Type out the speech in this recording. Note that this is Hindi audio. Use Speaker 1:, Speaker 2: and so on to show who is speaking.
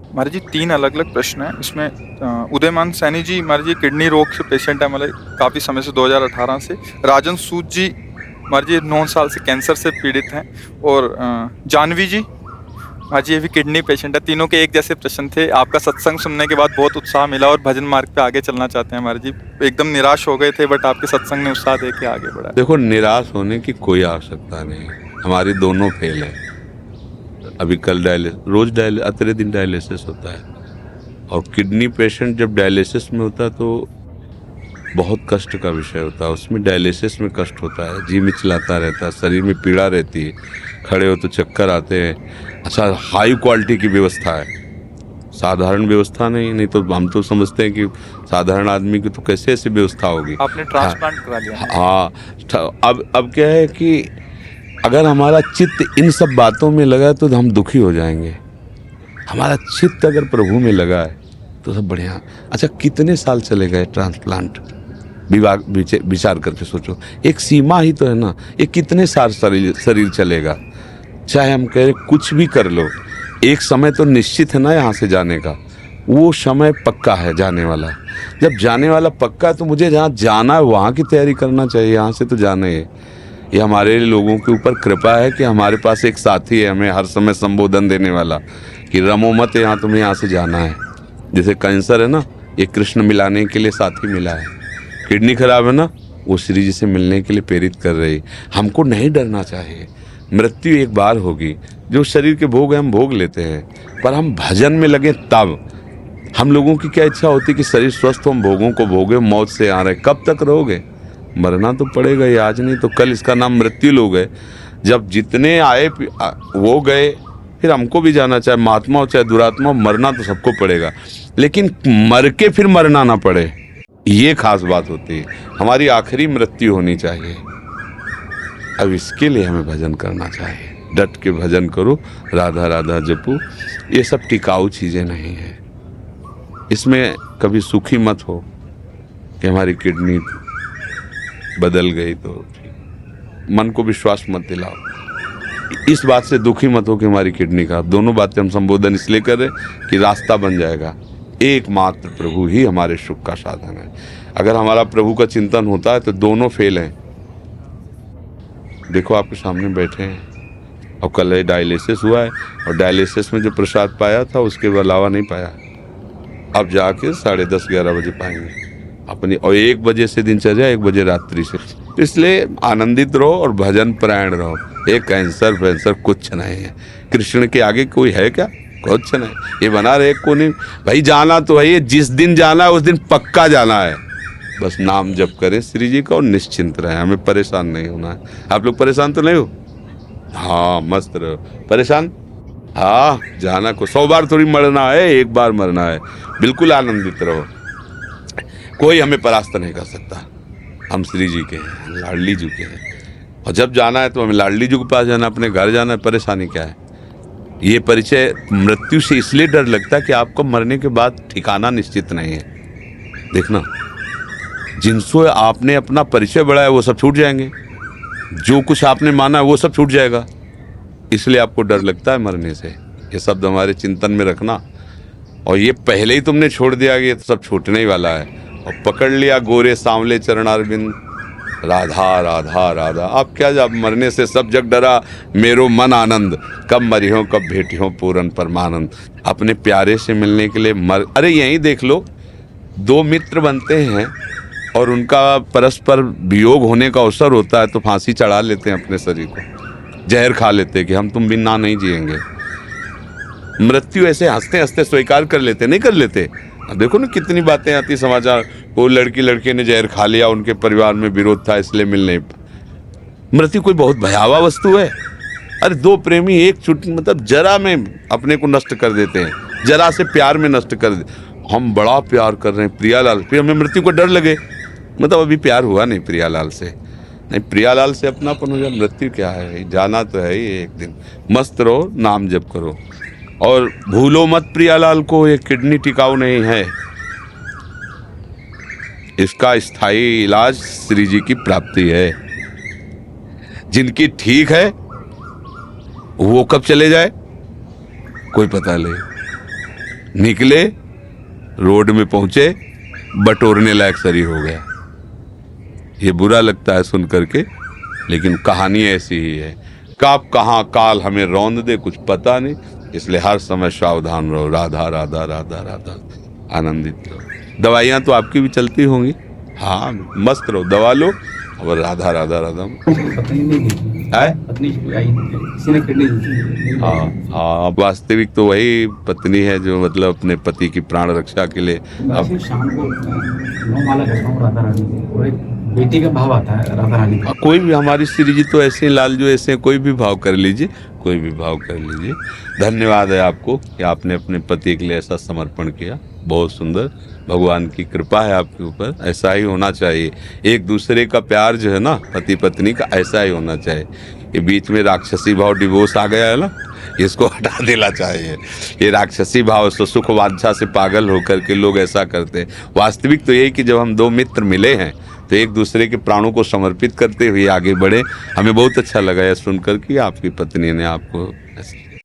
Speaker 1: महाराज जी 3 अलग-अलग प्रश्न हैं इसमें। उदयमान सैनी जी महाराज जी किडनी रोग से पेशेंट है, मतलब काफ़ी समय से 2018 से। राजन सूद जी महाराज जी 9 साल से कैंसर से पीड़ित हैं। और जानवी जी महाराज जी ये भी किडनी पेशेंट है। तीनों के एक जैसे प्रश्न थे। आपका सत्संग सुनने के बाद बहुत उत्साह मिला और भजन मार्ग पे आगे चलना चाहते हैं महाराज जी। एकदम निराश हो गए थे बट आपके सत्संग ने उत्साह दे के आगे बढ़ाया।
Speaker 2: देखो, निराश होने की कोई आवश्यकता नहीं। हमारी दोनों फेल है। अभी कल रोज अतरे दिन डायलिसिस होता है, और किडनी पेशेंट जब डायलिसिस में होता है तो बहुत कष्ट का विषय होता है। उसमें डायलिसिस में कष्ट होता है, जी मिचलाता रहता है, शरीर में पीड़ा रहती है, खड़े हो तो चक्कर आते हैं। अच्छा, हाई क्वालिटी की व्यवस्था है, साधारण व्यवस्था नहीं तो हम तो समझते हैं कि साधारण आदमी की तो कैसे ऐसी व्यवस्था होगी।
Speaker 1: आपने ट्रांसप्लांट करा लिया ना?
Speaker 2: हाँ, अब क्या है कि अगर हमारा चित्त इन सब बातों में लगा तो हम दुखी हो जाएंगे। हमारा चित्त अगर प्रभु में लगा है तो सब बढ़िया। अच्छा, कितने साल चले गए ट्रांसप्लांट? विचार करके सोचो, एक सीमा ही तो है ना। ये कितने साल शरीर चलेगा? चाहे हम कह रहे कुछ भी कर लो, एक समय तो निश्चित है ना यहाँ से जाने का। वो समय पक्का है जाने वाला। जब जाने वाला पक्का है तो मुझे जहाँ जाना है वहाँ की तैयारी करना चाहिए। यहाँ से तो जाना ही है। ये हमारे लोगों के ऊपर कृपा है कि हमारे पास एक साथी है हमें हर समय संबोधन देने वाला कि रमो मत, यहाँ तुम्हें यहाँ से जाना है। जैसे कैंसर है ना, ये कृष्ण मिलाने के लिए साथी मिला है। किडनी खराब है ना, वो श्री जी से मिलने के लिए प्रेरित कर रही। हमको नहीं डरना चाहिए। मृत्यु एक बार होगी। जो शरीर के भोग है हम भोग लेते हैं, पर हम भजन में लगे तब। हम लोगों की क्या इच्छा होती कि शरीर स्वस्थ हो, हम भोगों को भोगे, मौत से आ रहे। कब तक रहोगे? मरना तो पड़ेगा ही, आज नहीं तो कल। इसका नाम मृत्यु लोग है। जब जितने आए वो गए, फिर हमको भी जाना, चाहे महात्मा हो चाहे दुरात्मा, मरना तो सबको पड़ेगा। लेकिन मर के फिर मरना ना पड़े, ये खास बात होती है। हमारी आखिरी मृत्यु होनी चाहिए। अब इसके लिए हमें भजन करना चाहिए। डट के भजन करो, राधा राधा जपो। ये सब टिकाऊ चीजें नहीं है। इसमें कभी सुखी मत हो कि हमारी किडनी बदल गई तो। मन को विश्वास मत दिलाओ। इस बात से दुखी मत हो कि हमारी किडनी का। दोनों बातें हम संबोधन इसलिए कर रहे कि रास्ता बन जाएगा। एकमात्र प्रभु ही हमारे सुख का साधन है। अगर हमारा प्रभु का चिंतन होता है तो दोनों फेल हैं। देखो, आपके सामने बैठे हैं, और कल डायलिसिस हुआ है, और डायलिसिस में जो प्रसाद पाया था उसके अलावा नहीं पाया। अब जाके 10:30-11 बजे पाएंगे अपनी। और 1 बजे से दिनचर्या, 1 बजे रात्रि से। इसलिए आनंदित रहो और भजन परायण रहो। एक कैंसर फैंसर कुछ नहीं है। कृष्ण के आगे कोई है क्या? कुछ नहीं। ये बना रहे को नहीं भाई। जाना तो है, ये जिस दिन जाना है उस दिन पक्का जाना है। बस नाम जप करें श्री जी का और निश्चिंत रहें। हमें परेशान नहीं होना है। आप लोग परेशान तो नहीं हो? हाँ, मस्त रहो। परेशान? हाँ, जाना को 100 बार थोड़ी मरना है, एक बार मरना है। बिल्कुल आनंदित रहो। कोई हमें परास्त नहीं कर सकता। हम श्री जी के हैं, लाडली जी के हैं। और जब जाना है तो हमें लाडली जी के पास जाना, अपने घर जाना है। परेशानी क्या है? ये परिचय मृत्यु से इसलिए डर लगता है कि आपको मरने के बाद ठिकाना निश्चित नहीं है। देखना, जिनसे आपने अपना परिचय बढ़ाया वो सब छूट जाएंगे। जो कुछ आपने माना है वो सब छूट जाएगा। इसलिए आपको डर लगता है मरने से। ये शब्द हमारे चिंतन में रखना। और ये पहले ही तुमने छोड़ दिया कि ये तो सब छूटने ही वाला है, और पकड़ लिया गोरे सांवले चरणारविंद, राधा राधा राधा। अब क्या, जब मरने से सब जग डरा, मेरो मन आनंद, कब मरी हो कब भेटी हो पूरन परमानंद। अपने प्यारे से मिलने के लिए अरे यहीं देख लो, 2 मित्र बनते हैं और उनका परस्पर वियोग होने का अवसर होता है तो फांसी चढ़ा लेते हैं अपने शरीर को, जहर खा लेते हैं कि हम तुम बिना नहीं जिएंगे। मृत्यु ऐसे हंसते हंसते स्वीकार कर लेते, नहीं कर लेते। अब देखो ना कितनी बातें आती समाचार, वो लड़के ने जहर खा लिया, उनके परिवार में विरोध था इसलिए मिल नहीं। मृत्यु कोई बहुत भयावह वस्तु है। अरे 2 प्रेमी एक मतलब जरा में अपने को नष्ट कर देते हैं, जरा से प्यार में नष्ट कर दे। हम बड़ा प्यार कर रहे हैं प्रियालाल, फिर हमें मृत्यु को डर लगे। मतलब अभी प्यार हुआ नहीं प्रियालाल से, नहीं प्रियालाल से अपनापन हो जाए। मृत्यु क्या है? जाना तो है ही एक दिन। मस्त रहो, नाम जप करो, और भूलो मत प्रियालाल को। ये किडनी टिकाऊ नहीं है। इसका स्थायी इलाज श्री जी की प्राप्ति है। जिनकी ठीक है वो कब चले जाए कोई पता नहीं। निकले, रोड में पहुंचे, बटोरने लायक शरीर हो गया। ये बुरा लगता है सुन करके, लेकिन कहानी ऐसी ही है। कब कहाँ काल हमें रौंद दे कुछ पता नहीं, इसलिए हर समय सावधान रहो। राधा राधा राधा राधा, आनंदित रहो। दवाइयाँ तो आपकी भी चलती होंगी, हाँ मस्त रहो, दवा लो और राधा राधा राधा।
Speaker 3: पत्नी नहीं दी,
Speaker 2: है
Speaker 3: पत्नी आई किसी ने किडनी दी थी।
Speaker 2: हाँ हाँ, वास्तविक तो वही पत्नी है जो मतलब अपने पति की प्राण रक्षा के लिए। अब
Speaker 3: वैसे शाम को 9 माला करता हूँ राधा रानी की, और एक बेटी का भाव आता है राधा रानी का।
Speaker 2: कोई भी, हमारी श्री जी तो ऐसे लाल जो ऐसे, कोई भी भाव कर लीजिए, कोई भी भाव कर लीजिए। धन्यवाद है आपको कि आपने अपने पति के लिए ऐसा समर्पण किया, बहुत सुंदर। भगवान की कृपा है आपके ऊपर, ऐसा ही होना चाहिए। एक दूसरे का प्यार जो है ना, पति पत्नी का, ऐसा ही होना चाहिए। ये बीच में राक्षसी भाव डिवोर्स आ गया है ना, इसको हटा देना चाहिए। ये राक्षसी भाव से, सुख वांछा से पागल होकर के लोग ऐसा करते हैं। वास्तविक तो यही कि जब हम दो मित्र मिले हैं तो एक दूसरे के प्राणों को समर्पित करते हुए आगे बढ़े। हमें बहुत अच्छा लगा यह सुनकर कि आपकी पत्नी ने आपको